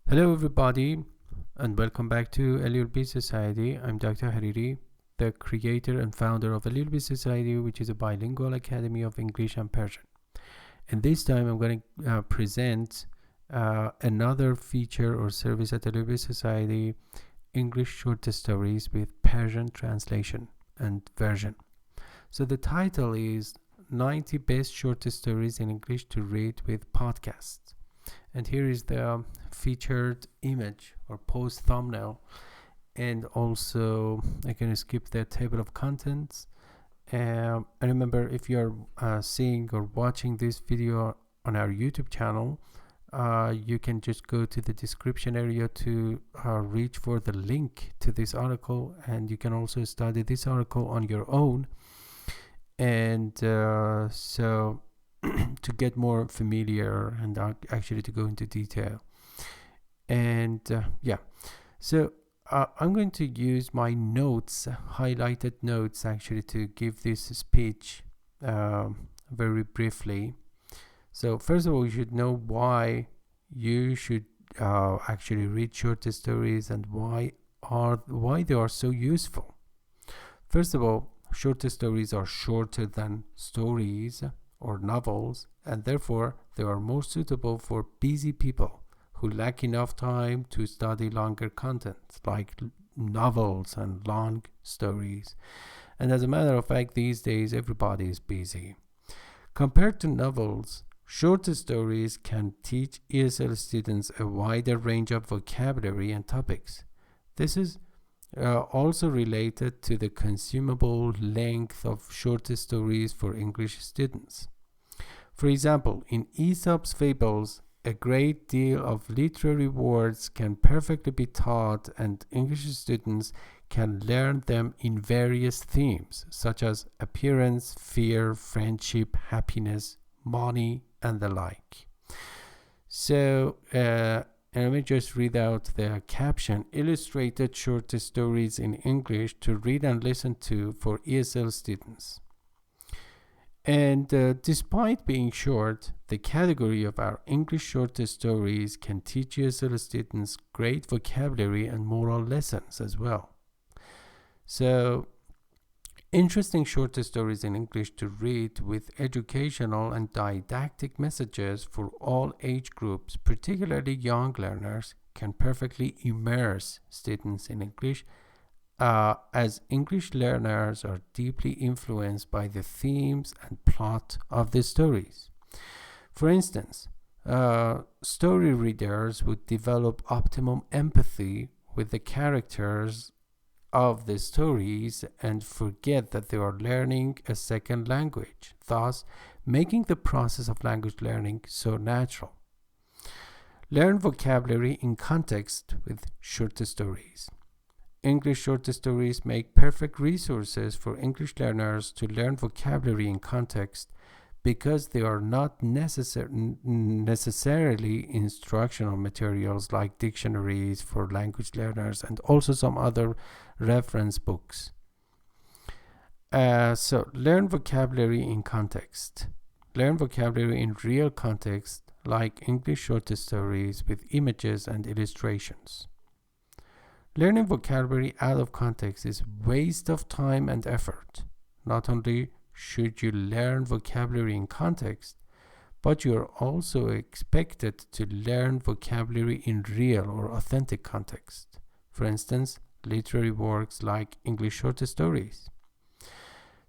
Hello everybody and welcome back to LELB Society. I'm Dr. Hariri, the creator and founder of LELB Society, which is a bilingual academy of English and Persian. And this time I'm going to present another feature or service at LELB Society, English short stories with Persian translation and version. So the title is 90 Best Short Stories in English to Read with Podcasts. And here is the featured image or post thumbnail, and also I can skip the table of contents. And remember, if you're seeing or watching this video on our YouTube channel, you can just go to the description area to reach for the link to this article, and you can also study this article on your own. And so to get more familiar and actually to go into detail. And so I'm going to use my notes, highlighted notes, actually to give this speech very briefly. So first of all, you should know why you should actually read short stories and why they are so useful. First of all, short stories are shorter than stories or novels, and therefore they are more suitable for busy people who lack enough time to study longer content like novels and long stories. And as a matter of fact, these days everybody is busy. Compared to novels, short stories can teach ESL students a wider range of vocabulary and topics. This is also related to the consumable length of short stories for English students. For example, in Aesop's fables, a great deal of literary words can perfectly be taught, and English students can learn them in various themes, such as appearance, fear, friendship, happiness, money, and the like. So, let me just read out the caption: illustrated short stories in English to read and listen to for ESL students. And despite being short, the category of our English short stories can teach ESL students great vocabulary and moral lessons as well. So, interesting short stories in English to read with educational and didactic messages for all age groups, particularly young learners, can perfectly immerse students in English, as English learners are deeply influenced by the themes and plot of the stories. For instance, story readers would develop optimum empathy with the characters of the stories and forget that they are learning a second language, thus making the process of language learning so natural. Learn vocabulary in context with short stories. English short stories make perfect resources for English learners to learn vocabulary in context because they are not necessarily instructional materials like dictionaries for language learners and also some other reference books. So learn vocabulary in context. Learn vocabulary in real context like English short stories with images and illustrations. Learning vocabulary out of context is a waste of time and effort. Not only should you learn vocabulary in context, but you are also expected to learn vocabulary in real or authentic context. For instance, literary works like English short stories.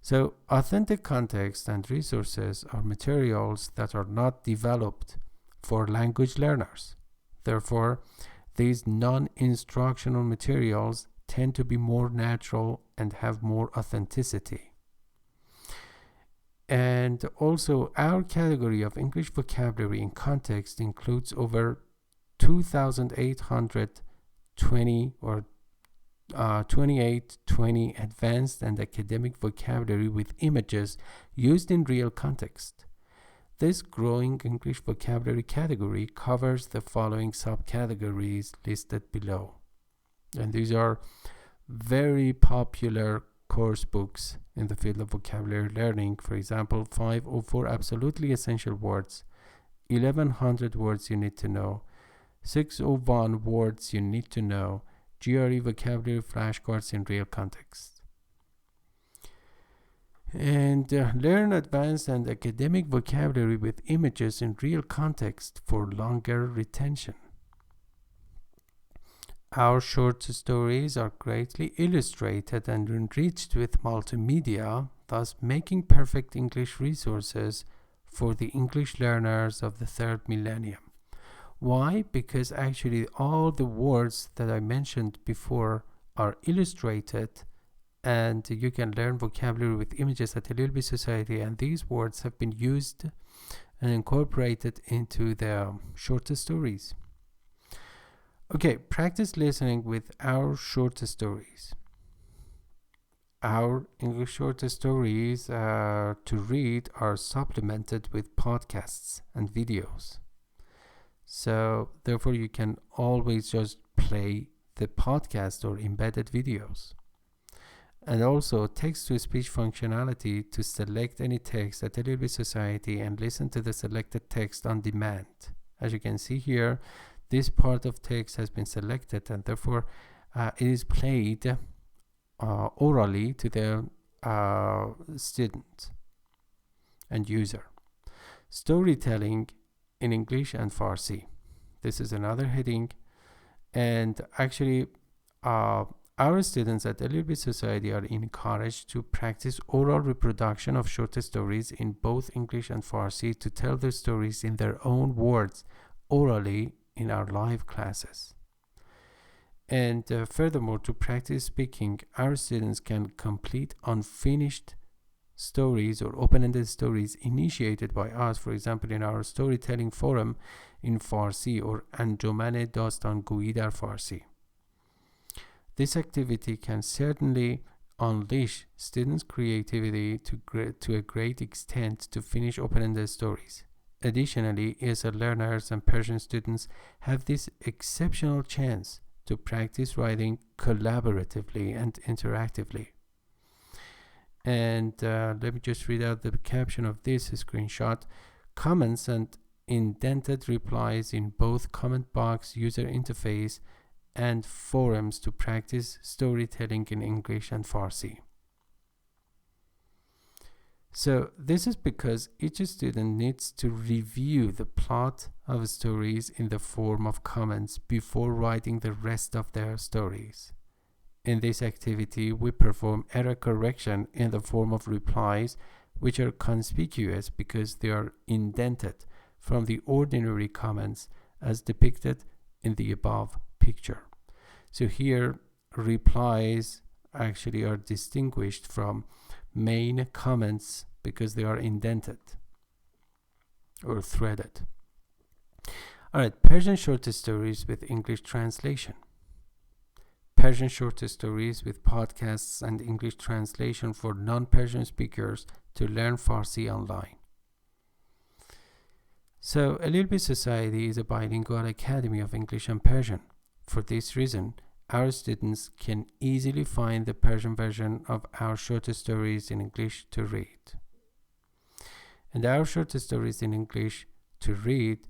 So, authentic context and resources are materials that are not developed for language learners. Therefore, these non-instructional materials tend to be more natural and have more authenticity. And also, our category of English vocabulary in context includes over 2,820 or 2820 advanced and academic vocabulary with images used in real context. This growing English vocabulary category covers the following subcategories listed below. And these are very popular course books in the field of vocabulary learning. For example, 504 Absolutely Essential Words, 1100 Words You Need to Know, 601 words you need to know, GRE vocabulary flashcards in real context. And learn advanced and academic vocabulary with images in real context for longer retention. Our short stories are greatly illustrated and enriched with multimedia, thus making perfect English resources for the English learners of the third millennium. Why? Because actually all the words that I mentioned before are illustrated, and you can learn vocabulary with images at LELB Society, and these words have been used and incorporated into the short stories. Okay, practice listening with our short stories. Our English short stories to read are supplemented with podcasts and videos. So therefore you can always just play the podcast or embedded videos. And also text-to-speech functionality to select any text at LELB Society and listen to the selected text on demand. As you can see here, this part of text has been selected, and therefore it is played orally to the student and user. Storytelling in English and Farsi. This is another heading, and actually our students at LELB Society are encouraged to practice oral reproduction of short stories in both English and Farsi to tell their stories in their own words orally in our live classes. And furthermore, to practice speaking, our students can complete unfinished stories or open-ended stories initiated by us, for example in our storytelling forum in Farsi or Anjuman Dastangoi dar Farsi. This activity can certainly unleash students' creativity to a great extent to finish open-ended stories. Additionally, ESL learners and Persian students have this exceptional chance to practice writing collaboratively and interactively. And let me just read out the caption of this screenshot. Comments and indented replies in both comment box, user interface, and forums to practice storytelling in English and Farsi. So this is because each student needs to review the plot of stories in the form of comments before writing the rest of their stories. In this activity, we perform error correction in the form of replies, which are conspicuous because they are indented from the ordinary comments as depicted in the above picture. So here, replies actually are distinguished from main comments because they are indented or threaded. Alright, Persian short stories with English translation. Persian short stories with podcasts and English translation for non-Persian speakers to learn Farsi online. So, LELB Society is a bilingual academy of English and Persian. For this reason, our students can easily find the Persian version of our short stories in English to read. And our short stories in English to read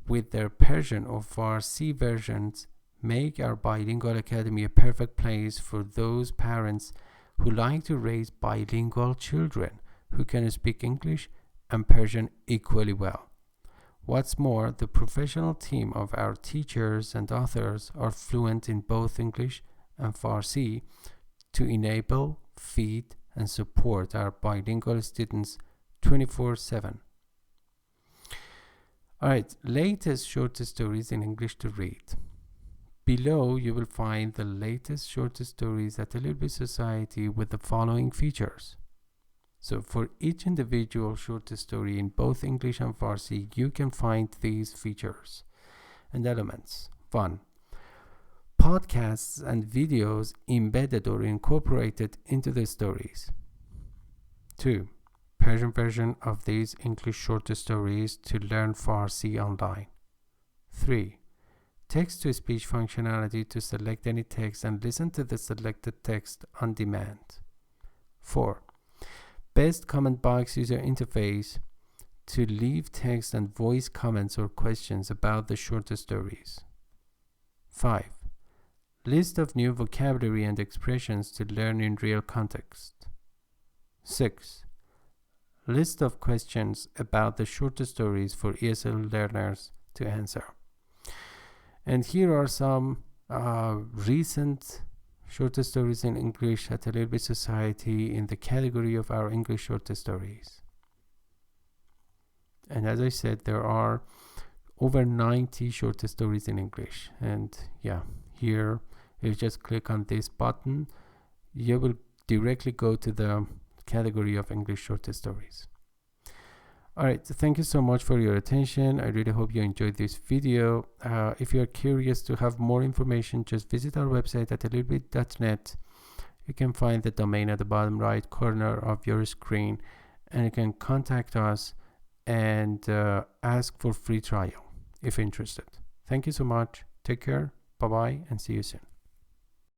with their Persian or Farsi versions make our bilingual academy a perfect place for those parents who like to raise bilingual children who can speak English and Persian equally well. What's more, the professional team of our teachers and authors are fluent in both English and Farsi to enable, feed, and support our bilingual students 24/7. Alright, latest short stories in English to read. Below, you will find the latest short stories at the LELB Society with the following features. So for each individual short story in both English and Farsi, you can find these features and elements. 1. Podcasts and videos embedded or incorporated into the stories. 2. Persian version of these English short stories to learn Farsi online. 3. Text-to-speech functionality to select any text and listen to the selected text on demand. 4. Best comment box user interface to leave text and voice comments or questions about the short stories. 5. List of new vocabulary and expressions to learn in real context. 6. List of questions about the short stories for ESL learners to answer. And here are some recent short stories in English at LELB Society in the category of our English short stories. And as I said, there are over 90 short stories in English. And yeah, here, if you just click on this button, you will directly go to the category of English short stories. Alright, so thank you so much for your attention. I really hope you enjoyed this video. If you are curious to have more information, just visit our website at lelb.net. You can find the domain at the bottom right corner of your screen, and you can contact us and ask for free trial if interested. Thank you so much. Take care. Bye-bye, and see you soon.